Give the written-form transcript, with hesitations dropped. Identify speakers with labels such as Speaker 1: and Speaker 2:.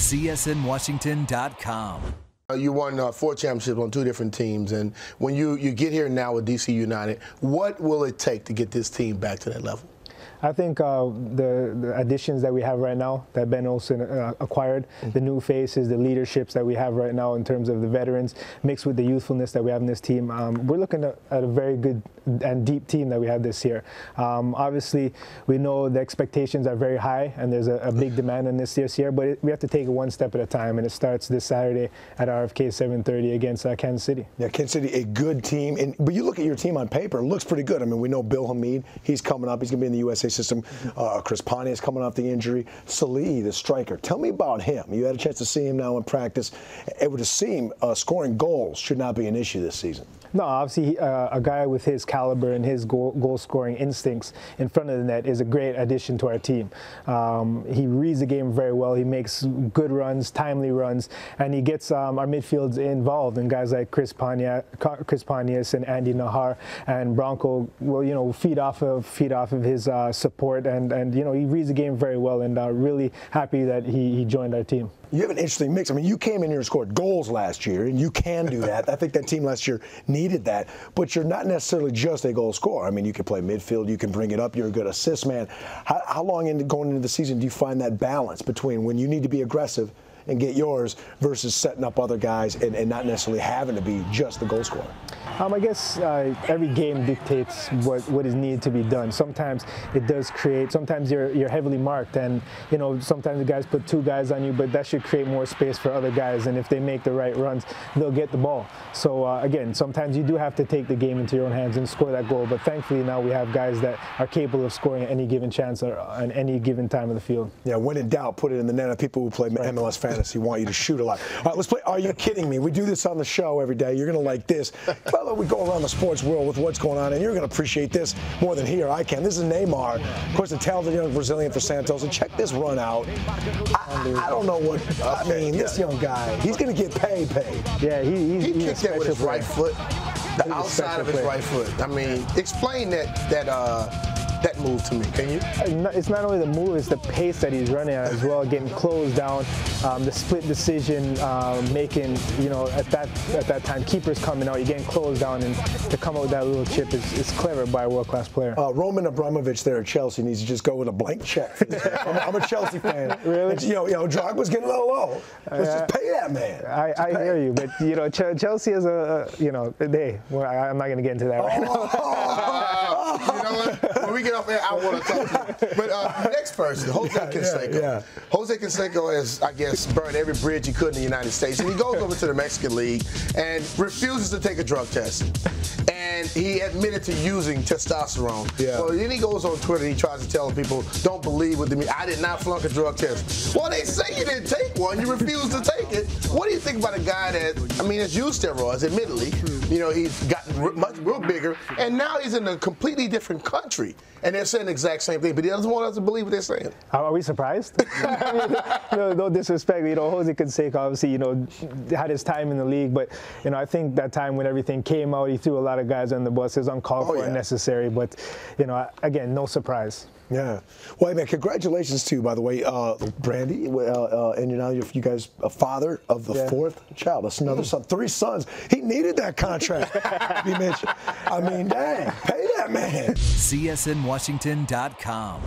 Speaker 1: csnwashington.com.
Speaker 2: You won 4 championships on 2 different teams, and when you get here now with DC United, what will it take to get this team back to that level?
Speaker 3: I think the additions that we have right now, that Ben Olsen acquired, the new faces, the leaderships that we have right now in terms of the veterans, mixed with the youthfulness that we have in this team, we're looking at a very good and deep team that we have this year. Obviously, we know the expectations are very high, and there's a big demand on this year, but we have to take it one step at a time, and it starts this Saturday at RFK 7:30 against Kansas City.
Speaker 4: Yeah, Kansas City, a good team. But you look at your team on paper, it looks pretty good. I mean, we know Bill Hamid, he's coming up. He's going to be in the USA system. Chris Pontius is coming off the injury. Salih, the striker. Tell me about him. You had a chance to see him now in practice. It would seem scoring goals should not be an issue this season.
Speaker 3: No, obviously, a guy with his caliber and his goal-scoring instincts in front of the net is a great addition to our team. He reads the game very well. He makes good runs, timely runs, and he gets our midfields involved. And guys like Chris Pontius and Andy Nahar and Bronco will, feed off of his support, and he reads the game very well. And really happy that he joined our team.
Speaker 4: You have an interesting mix. I mean, you came in here and scored goals last year, and you can do that. I think that team last year needed that. But you're not necessarily just a goal scorer. I mean, you can play midfield, you can bring it up, you're a good assist man. How long going into the season do you find that balance between when you need to be aggressive and get yours versus setting up other guys and not necessarily having to be just the goal scorer?
Speaker 3: I guess every game dictates what is needed to be done. Sometimes it does create. Sometimes you're heavily marked, and sometimes the guys put 2 guys on you, but that should create more space for other guys. And if they make the right runs, they'll get the ball. So again, sometimes you do have to take the game into your own hands and score that goal. But thankfully now we have guys that are capable of scoring at any given chance or at any given time of the field.
Speaker 4: Yeah, when in doubt, put it in the net. People who play MLS fantasy want you to shoot a lot. All right, let's play. Are you kidding me? We do this on the show every day. You're going to like this. Well, we go around the sports world with what's going on, and you're going to appreciate this more than here I can. This is Neymar, of course, the talented young Brazilian for Santos. And check this run out. I don't know what I mean. This young guy, he's going to get paid.
Speaker 3: Yeah,
Speaker 2: he kicked that with his right foot, the
Speaker 3: He's
Speaker 2: outside of his right foot. I mean, explain that move to me, can you?
Speaker 3: It's not only the move, it's the pace that he's running at as well, getting closed down, the split decision making, at that time, keepers coming out, you're getting closed down, and to come out with that little chip is clever by a world-class player.
Speaker 4: Roman Abramovich there at Chelsea needs to just go with a blank check. I'm a Chelsea fan.
Speaker 3: Really?
Speaker 4: Drogba's getting a little low. Let's just pay that man.
Speaker 3: I hear you, but, Chelsea is I'm not going to get into that right now.
Speaker 2: You know what? When we get off air, I want to talk to you. But next person, Jose Canseco.
Speaker 4: Yeah.
Speaker 2: Jose Canseco has, I guess, burned every bridge he could in the United States. And he goes over to the Mexican League and refuses to take a drug test. And he admitted to using testosterone.
Speaker 4: Yeah.
Speaker 2: Well, then he goes on Twitter and he tries to tell people, don't believe what me. I did not flunk a drug test. Well, they say you didn't take one. You refused to take it. What do you think about a guy that, has used steroids, admittedly. He's gotten real bigger. And now he's in a completely different country. And they're saying the exact same thing. But he doesn't want us to believe what they're saying.
Speaker 3: Are we surprised? No disrespect. Jose Canseco obviously, had his time in the league. But, I think that time when everything came out, he threw a lot of guys on the bus. It was uncalled for and necessary. But, again, no surprise.
Speaker 4: Yeah. Well, hey, man, congratulations to you, by the way, Brandy, and you guys a father of the 4th child. That's another son, 3 sons. He needed that contract. Mitch. I mean, dang, pay that man.
Speaker 1: csnwashington.com.